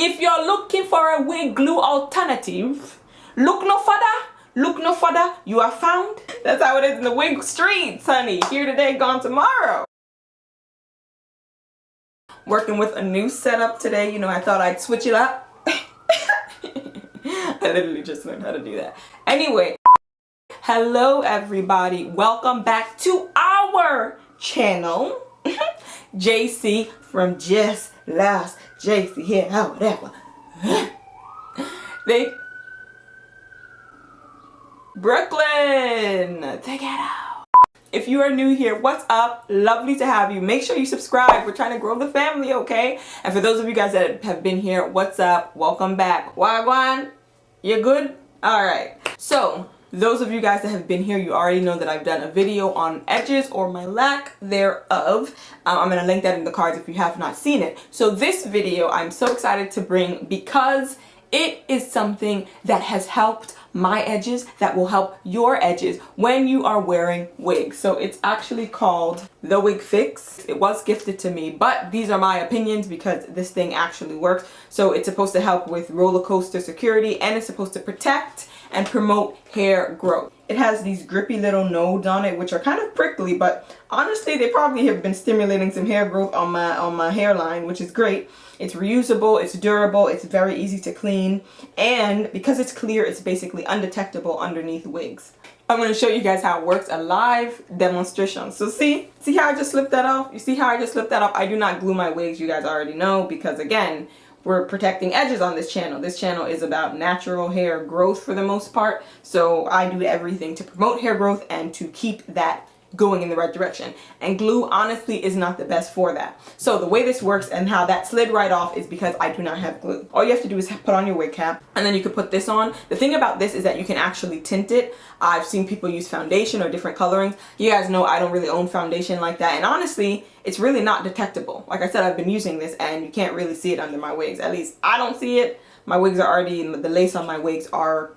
If you're looking for a wig glue alternative, look no further, you are found. That's how it is in the wig streets, honey. Here today, gone tomorrow. Working with a new setup today. You know, I thought I'd switch it up. I literally just learned how to do that. Anyway, hello everybody. Welcome back to our channel. JC from Just Last JC here, whatever. Brooklyn, take it out. If you are new here, what's up? Lovely to have you. Make sure you subscribe. We're trying to grow the family, okay? And for those of you guys that have been here, what's up? Welcome back. Wagwan, you good? All right. So those of you guys that have been here, you already know that I've done a video on edges or my lack thereof. I'm going to link that in the cards if you have not seen it. So this video I'm so excited to bring because it is something that has helped my edges, that will help your edges when you are wearing wigs. So it's actually called the Wig Fix. It was gifted to me, but these are my opinions because this thing actually works. So it's supposed to help with roller coaster security, and it's supposed to protect and promote hair growth. It has these grippy little nodes on it, which are kind of prickly, but honestly, they probably have been stimulating some hair growth on my hairline, which is great. It's reusable, it's durable, it's very easy to clean, and because it's clear, it's basically undetectable underneath wigs. I'm going to show you guys how it works, a live demonstration. So see how I just slipped that off? You see how I just slipped that off? I do not glue my wigs, you guys already know, because again, we're protecting edges on this channel. This channel is about natural hair growth for the most part. So I do everything to promote hair growth and to keep that going in the right direction. And glue honestly is not the best for that. So the way this works and how that slid right off is because I do not have glue. All you have to do is put on your wig cap, and then you could put this on. The thing about this is that you can actually tint it. I've seen people use foundation or different colorings. You guys know I don't really own foundation like that, and honestly it's really not detectable. Like I said, I've been using this and you can't really see it under my wigs. At least I don't see it. My wigs are already, the lace on my wigs are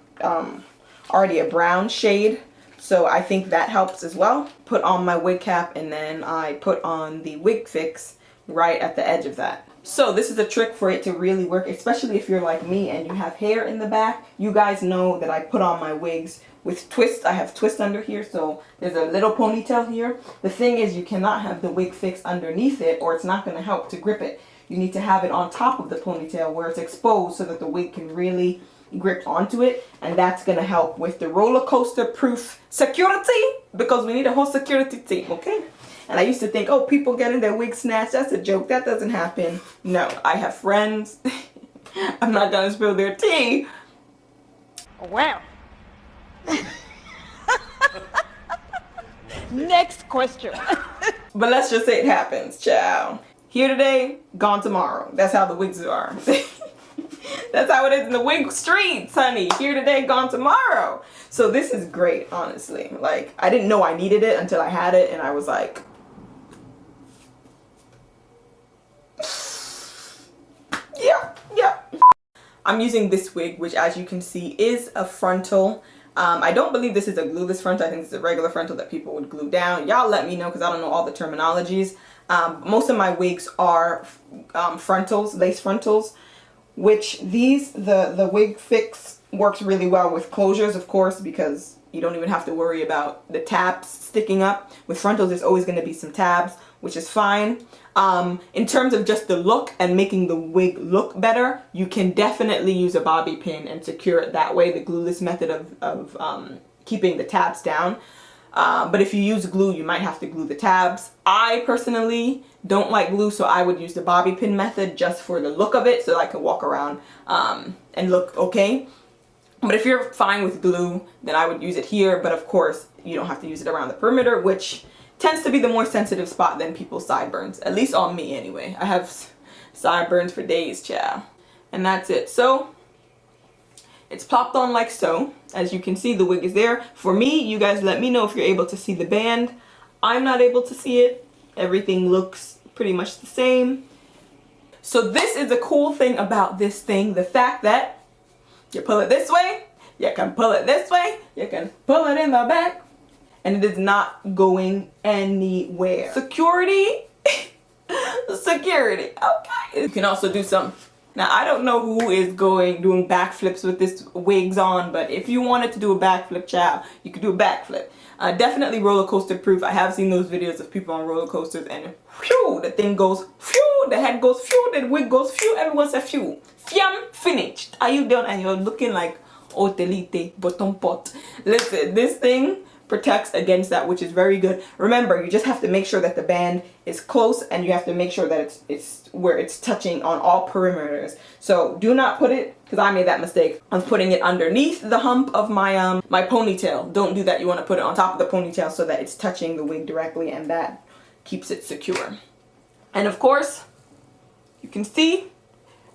already a brown shade. So I think that helps as well. Put on my wig cap, and then I put on the Wig Fix right at the edge of that. So this is a trick for it to really work, especially if you're like me and you have hair in the back. You guys know that I put on my wigs with twists. I have twists under here, so there's a little ponytail here. The thing is, you cannot have the Wig Fix underneath it or it's not going to help to grip it. You need to have it on top of the ponytail where it's exposed so that the wig can really grip onto it, and that's going to help with the roller coaster proof security, because we need a whole security team, okay? And I used to think, oh, people getting their wig snatched, that's a joke, that doesn't happen. No, I have friends. I'm not gonna spill their tea. Well. Next question. But let's just say it happens, ciao. Here today, gone tomorrow. That's how the wigs are. That's how it is in the wig streets, honey. Here today, gone tomorrow. So this is great, honestly. Like, I didn't know I needed it until I had it, and I was like, yeah. I'm using this wig, which as you can see is a frontal. I don't believe this is a glueless frontal. I think it's a regular frontal that people would glue down. Y'all let me know because I don't know all the terminologies. Most of my wigs are frontals, lace frontals, which the Wig Fix works really well with closures, of course, because you don't even have to worry about the tabs sticking up. With frontals, there's always going to be some tabs, which is fine. In terms of just the look and making the wig look better, you can definitely use a bobby pin and secure it that way, the glueless method of keeping the tabs down. But if you use glue, you might have to glue the tabs. I personally don't like glue, so I would use the bobby pin method just for the look of it, so I can walk around and look okay. But if you're fine with glue, then I would use it here. But of course, you don't have to use it around the perimeter, which tends to be the more sensitive spot than people's sideburns. At least on me anyway. I have sideburns for days, child. And that's it. So it's plopped on like so. As you can see, the wig is there. For me, you guys let me know if you're able to see the band. I'm not able to see it. Everything looks pretty much the same. So this is the cool thing about this thing. The fact that you pull it this way, you can pull it this way, you can pull it in the back, and it is not going anywhere. Security. Security. Okay. You can also do some Now, I don't know who is doing backflips with this wigs on, but if you wanted to do a backflip, child, you could do a backflip. Definitely roller coaster proof. I have seen those videos of people on roller coasters and phew, the thing goes phew, the head goes phew, the wig goes phew, everyone says phew. Fiam, finished. Are you done? And you're looking like hotelite, bottom pot. Listen, this thing protects against that, which is very good. Remember, you just have to make sure that the band is close, and you have to make sure that it's where it's touching on all perimeters. So do not put it, because I made that mistake, I'm putting it underneath the hump of my my ponytail. Don't do that. You want to put it on top of the ponytail so that it's touching the wig directly, and that keeps it secure. And of course, you can see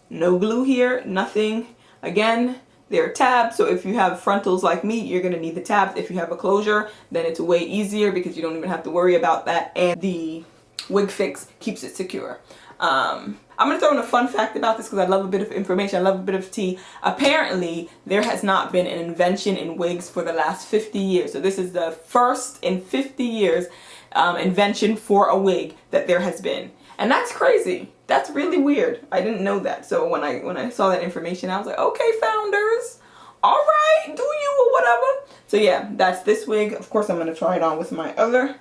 no glue here, nothing. Again, there are tabs, so if you have frontals like me, you're going to need the tabs. If you have a closure, then it's way easier because you don't even have to worry about that. And the Wig Fix keeps it secure. I'm going to throw in a fun fact about this because I love a bit of information. I love a bit of tea. Apparently, there has not been an invention in wigs for the last 50 years. So this is the first in 50 years invention for a wig that there has been. And that's crazy. That's really weird. I didn't know that. So when I saw that information, I was like, okay, founders, all right, do you or whatever. So yeah, that's this wig. Of course, I'm going to try it on with my other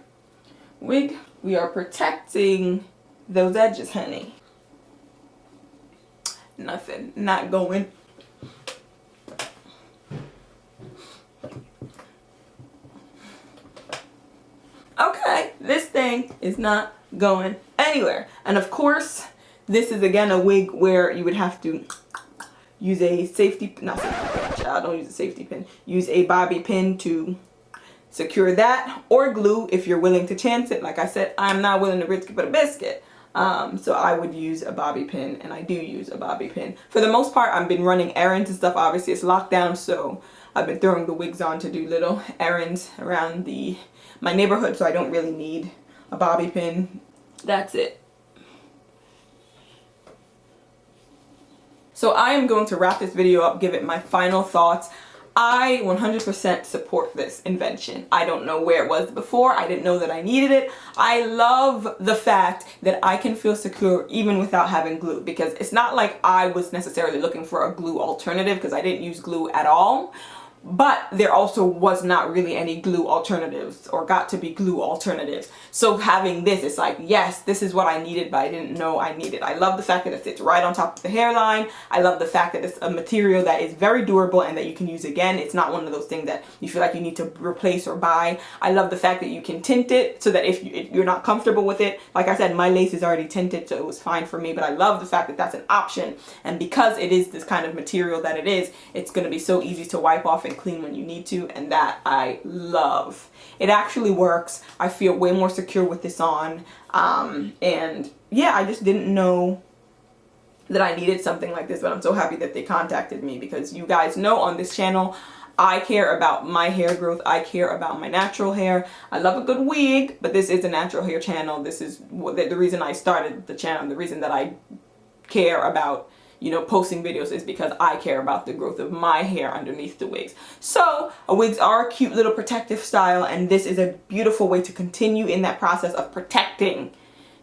wig. We are protecting those edges, honey. Nothing, not going. Okay, this thing is not going anywhere. And of course, this is again a wig where you would have to use a safety, not safety pin, child, don't use a safety pin. Use a bobby pin to secure that, or glue if you're willing to chance it. Like I said, I'm not willing to risk it but a biscuit. So I would use a bobby pin, and I do use a bobby pin. For the most part, I've been running errands and stuff. Obviously, it's lockdown, so I've been throwing the wigs on to do little errands around my neighborhood, so I don't really need a bobby pin. That's it. So I am going to wrap this video up, give it my final thoughts. I 100% support this invention. I don't know where it was before. I didn't know that I needed it. I love the fact that I can feel secure even without having glue, because it's not like I was necessarily looking for a glue alternative, because I didn't use glue at all. But there also was not really any glue alternatives, or got to be glue alternatives. So having this, it's like, yes, this is what I needed, but I didn't know I needed. I love the fact that it sits right on top of the hairline. I love the fact that it's a material that is very durable and that you can use again. It's not one of those things that you feel like you need to replace or buy. I love the fact that you can tint it so that if you're not comfortable with it, like I said, my lace is already tinted, so it was fine for me. But I love the fact that that's an option. And because it is this kind of material that it is, it's going to be so easy to wipe off and clean when you need to, and that I love. It actually works. I feel way more secure with this on, and yeah, I just didn't know that I needed something like this, but I'm so happy that they contacted me, because you guys know on this channel I care about my hair growth. I care about my natural hair. I love a good wig, but this is a natural hair channel. This is the reason I started the channel. The reason that I care about, you know, posting videos is because I care about the growth of my hair underneath the wigs. So wigs are a cute little protective style, and this is a beautiful way to continue in that process of protecting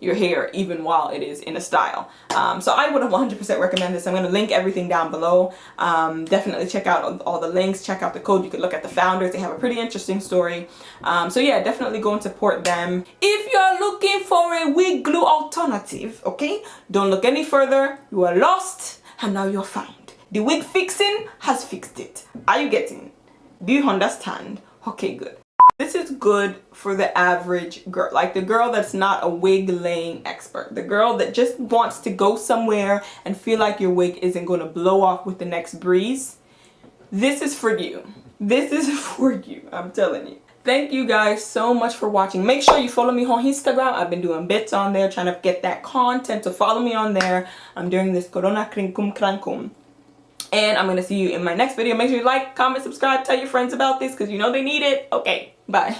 your hair even while it is in a style. So I would 100% recommend this. I'm going to link everything down below. Definitely check out all the links, check out the code. You can look at the founders. They have a pretty interesting story. So yeah, definitely go and support them. If you're looking for a wig glue alternative, okay, don't look any further. You are lost and now you're found. The wig fixing has fixed it. Are you getting? Do you understand? Okay, good. This is good for the average girl, like the girl that's not a wig laying expert, the girl that just wants to go somewhere and feel like your wig isn't going to blow off with the next breeze. This is for you. This is for you, I'm telling you. Thank you guys so much for watching. Make sure you follow me on Instagram. I've been doing bits on there, trying to get that content, so follow me on there. I'm doing this Corona Krinkum Krankum. And I'm going to see you in my next video. Make sure you like, comment, subscribe, tell your friends about this because you know they need it. Okay, bye.